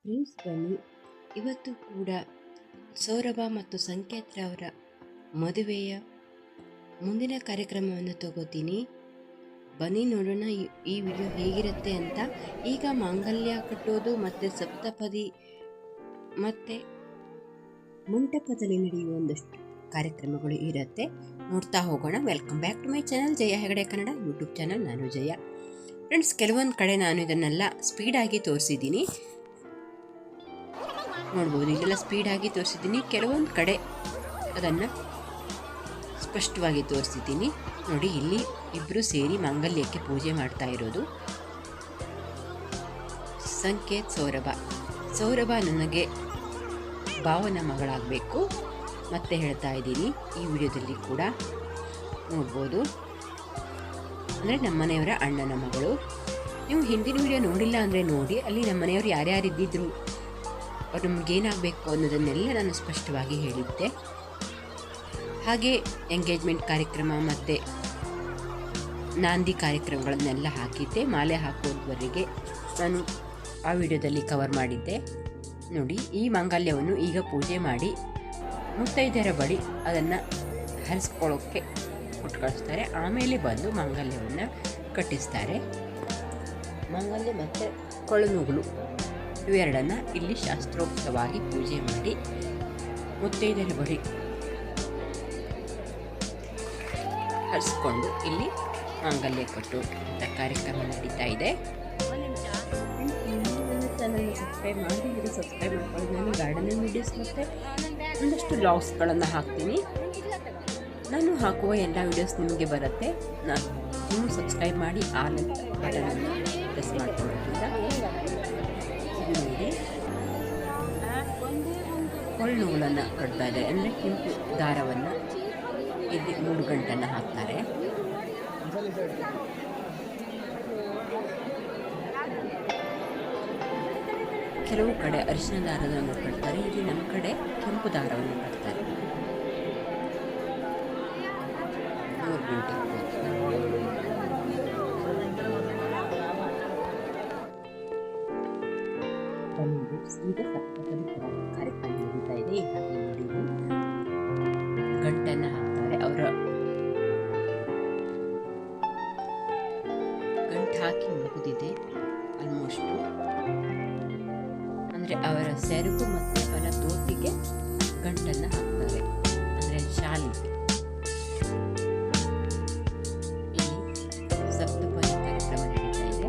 Friends ಬನ್ನಿ, ಇವತ್ತು ಕೂಡ ಸೌರಭ ಮತ್ತು ಸಂಕೇತ್ ರವರ ಮದುವೆಯ ಮುಂದಿನ ಕಾರ್ಯಕ್ರಮವನ್ನು ತಗೋತೀನಿ. ಬನ್ನಿ ನೋಡೋಣ ಈ ವಿಡಿಯೋ ಹೇಗಿರುತ್ತೆ ಅಂತ. ಈಗ ಮಾಂಗಲ್ಯ ಕಟ್ಟೋದು ಮತ್ತು ಸಪ್ತಪದಿ ಮತ್ತು ಮಂಟಪದಲ್ಲಿ ನಡೆಯುವ ಒಂದಷ್ಟು ಕಾರ್ಯಕ್ರಮಗಳು ಇರುತ್ತೆ, ನೋಡ್ತಾ ಹೋಗೋಣ. Welcome back to my channel Jaya Hegde Kannada YouTube channel. ನಾನು ಜಯ. ಫ್ರೆಂಡ್ಸ್, ಕೆಲವೊಂದು ಕಡೆ ನಾನು ಇದನ್ನೆಲ್ಲ ಸ್ಪೀಡಾಗಿ ತೋರಿಸಿದ್ದೀನಿ, ನೋಡ್ಬೋದು. ಇಲ್ಲೆಲ್ಲ ಸ್ಪೀಡಾಗಿ ತೋರಿಸಿದ್ದೀನಿ, ಕೆಲವೊಂದು ಕಡೆ ಅದನ್ನು ಸ್ಪಷ್ಟವಾಗಿ ತೋರಿಸಿದ್ದೀನಿ. ನೋಡಿ, ಇಲ್ಲಿ ಇಬ್ಬರು ಸೇರಿ ಮಾಂಗಲ್ಯಕ್ಕೆ ಪೂಜೆ ಮಾಡ್ತಾ ಇರೋದು ಸಂಕೇತ್ ಸೌರಭ ನನಗೆ ಭಾವನ ಮಗಳಾಗಬೇಕು ಮತ್ತೆ ಹೇಳ್ತಾ ಇದ್ದೀನಿ. ಈ ವಿಡಿಯೋದಲ್ಲಿ ಕೂಡ ನೋಡ್ಬೋದು, ಅಂದರೆ ನಮ್ಮನೆಯವರ ಅಣ್ಣನ ಮಗಳು. ನೀವು ಹಿಂದಿನ ವಿಡಿಯೋ ನೋಡಿಲ್ಲ ಅಂದರೆ ನೋಡಿ, ಅಲ್ಲಿ ನಮ್ಮನೆಯವರು ಯಾರ್ಯಾರಿದ್ದಿದ್ರು, ಅವ್ರು ನಮಗೇನಾಗಬೇಕು ಅನ್ನೋದನ್ನೆಲ್ಲ ನಾನು ಸ್ಪಷ್ಟವಾಗಿ ಹೇಳಿದ್ದೆ. ಹಾಗೆ ಎಂಗೇಜ್ಮೆಂಟ್ ಕಾರ್ಯಕ್ರಮ ಮತ್ತು ನಾಂದಿ ಕಾರ್ಯಕ್ರಮಗಳನ್ನೆಲ್ಲ ಹಾಕಿದ್ದೆ. ಮಾಲೆ ಹಾಕೋದ್ವರೆಗೆ ನಾನು ಆ ವಿಡಿಯೋದಲ್ಲಿ ಕವರ್ ಮಾಡಿದ್ದೆ. ನೋಡಿ, ಈ ಮಾಂಗಲ್ಯವನ್ನು ಈಗ ಪೂಜೆ ಮಾಡಿ ಮುತ್ತೈದೆಯರ ಬಳಿ ಅದನ್ನು ಹರಿಸ್ಕೊಳ್ಳೋಕ್ಕೆ ಕೊಟ್ಟು ಕಳಿಸ್ತಾರೆ. ಆಮೇಲೆ ಬಂದು ಮಾಂಗಲ್ಯವನ್ನು ಕಟ್ಟಿಸ್ತಾರೆ. ಮಾಂಗಲ್ಯ ಮತ್ತು ಕೊಳನುಗಳು ಇವೆರಡನ್ನು ಇಲ್ಲಿ ಶಾಸ್ತ್ರೋಕ್ತವಾಗಿ ಪೂಜೆ ಮಾಡಿ ಮುತ್ತೈದೆಯರ ಬಳಿ ಹರಿಸ್ಕೊಂಡು ಇಲ್ಲಿ ಮಾಂಗಲ್ಯ ಕಟ್ಟು ಅಂತ ಕಾರ್ಯಕ್ರಮ ನಡೀತಾ ಇದೆ. ಚಾನಲ್ ಸಬ್ಸ್ಕ್ರೈಬ್ ಮಾಡಿದ್ರೆ ಸಬ್ಸ್ಕ್ರೈಬ್ ಮಾಡ್ಕೊಳ್ಳಿ. ನಾನು ಗಾರ್ಡನಿಂಗ್ ವೀಡಿಯೋಸ್ ಮತ್ತು ಒಂದಷ್ಟು ಬ್ಲಾಗ್ಸ್ಗಳನ್ನು ಹಾಕ್ತೀನಿ. ನಾನು ಹಾಕುವ ಎಲ್ಲ ವೀಡಿಯೋಸ್ ನಿಮಗೆ ಬರುತ್ತೆ. ನೀವು ಸಬ್ಸ್ಕ್ರೈಬ್ ಮಾಡಿ ಆಲ್ ಅಂತ ಬಟನನ್ನು ಪ್ರೆಸ್ ಮಾಡ್ಕೊಳ್ಳೋದ್ರಿಂದ ನೋಡಿ ಕೊಳ್ಳುಗಳನ್ನು ಕಟ್ತಾ ಇದೆ. ಅಂದರೆ ಕೆಂಪು ದಾರವನ್ನು ಇಲ್ಲಿ 3 ಗಂಟನ್ನು ಹಾಕ್ತಾರೆ. ಕೆಲವು ಕಡೆ ಅರಿಶಿನ ದಾರವನ್ನು ಕಟ್ತಾರೆ, ಇಲ್ಲಿ ನಮ್ಮ ಕಡೆ ಕೆಂಪು ದಾರವನ್ನು ಕಟ್ತಾರೆ. 3 ಗಂಟೆ ಈಗ ಸಪ್ತಪದಿ ಕಾರ್ಯಕ್ರಮ ನಡೀತಾ ಇದೆ. ಹಾಗೆ ನೋಡಿ, ಗಂಟನ್ನು ಹಾಕ್ತಾರೆ. ಅವರ ಗಂಟು ಹಾಕಿ ಮುಗಿದಿದೆ ಆಲ್ಮೋಸ್ಟು. ಅಂದರೆ ಅವರ ಸೆರಗು ಮತ್ತು ಅವರ ತೋಟಿಗೆ ಗಂಟನ್ನು ಹಾಕ್ತಾರೆ, ಅಂದರೆ ಶಾಲಿಗೆ. ಇಲ್ಲಿ ಸಪ್ತಪದಿ ಕಾರ್ಯಕ್ರಮ ನಡೀತಾ ಇದೆ.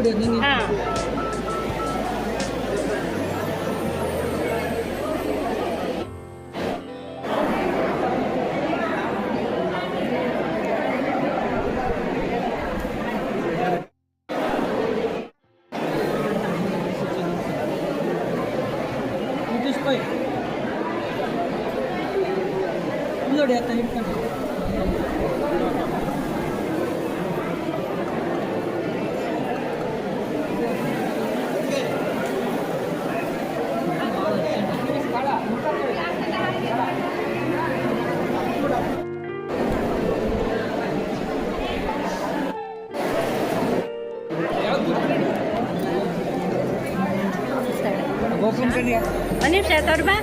ಹಾಂ ನೋಡಿ ಅಂತ ಹಿಡ್ಕೊಂಡು ಒಂದು ನಿಮಿಷ ತೋರ್ ಬಾ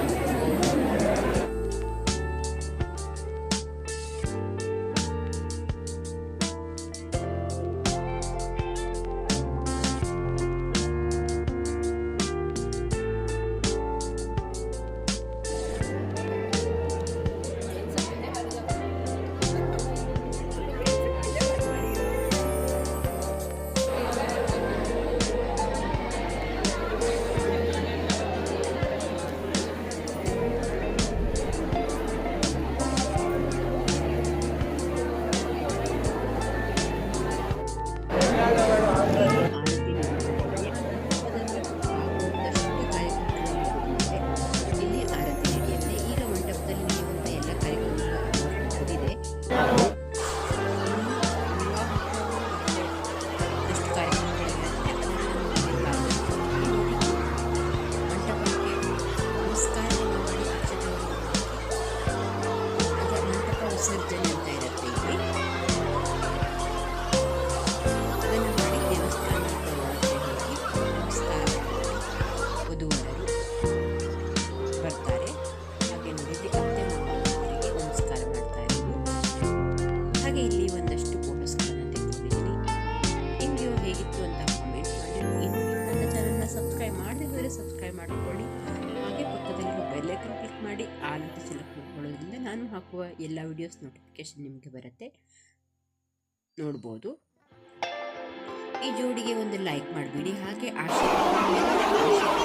ಇಲ್ಲಿ ಆರತಿ ನಡೆಯುತ್ತೆ. ಈಗ ಮಂಟಪದಲ್ಲಿ ನಡೆಯುವಂಥ ಎಲ್ಲ ಕಾರ್ಯಕ್ರಮಗಳು ಮುಗಿದಿದೆ. ಎಷ್ಟು ಕಾರ್ಯಕ್ರಮಗಳಿರುತ್ತೆ ಮಂಟಪಕ್ಕೆ ನಮಸ್ಕಾರವನ್ನು ಮಾಡಿ ಅಕ್ಷತೆಯನ್ನು ಹಾಕಿ ಮಂಟಪ ವಿಸರ್ಜನೆ ಅಂತ ಇರುತ್ತೆ ಇಲ್ಲಿ. ಅದನ್ನು ಮಾಡಿ ದೇವಸ್ಥಾನದ ಒಳಗಡೆ ಹೋಗಿ ನಮಸ್ಕಾರ ವಧುವರರು ಬರ್ತಾರೆ. ಹಾಗೆ ನೋಡಿ ಅತ್ತೆ ಮಾವನವರಿಗೆ ನಮಸ್ಕಾರ ಮಾಡ್ತಾ ಇರೋದು. ಹಾಗೆ ಇಲ್ಲಿ ಒಂದಷ್ಟು ಫೋಟೋಸ್ಗಳನ್ನು ತೆಗೆದುಕೊಂಡಿದ್ದೀನಿ. ನಿಮಗೆ ಹೇಗಿತ್ತು ಅಂತ ಕಾಮೆಂಟ್ ಮಾಡಿ. ಇನ್ನು ನನ್ನ ಚಾನಲ್ನ ಸಬ್ಸ್ಕ್ರೈಬ್ ಮಾಡದಿದ್ದರೆ ಸಬ್ಸ್ಕ್ರೈಬ್ ಮಾಡಿಕೊಳ್ಳಿ. ಹಾಗೆ ಪಕ್ಕದಲ್ಲಿರೋ ಬೆಲ್ ಐಕನ್ ಕ್ಲಿಕ್ ಮಾಡಿ ಆಲ್ ಅಂತ ಸೆಲೆಕ್ಟ್ ಮಾಡ್ಕೊಳ್ಳೋದ್ರಿಂದ ನಾನು ಹಾಕುವ ಎಲ್ಲ ವಿಡಿಯೋಸ್ ನೋಟಿಫಿಕೇಶನ್ ನಿಮಗೆ ಬರುತ್ತೆ, ನೋಡ್ಬೋದು. ಈ ಜೋಡಿಗೆ ಒಂದು ಲೈಕ್ ಮಾಡಿಬಿಡಿ. ಹಾಗೆ ಆಶೀರ್ವಾದ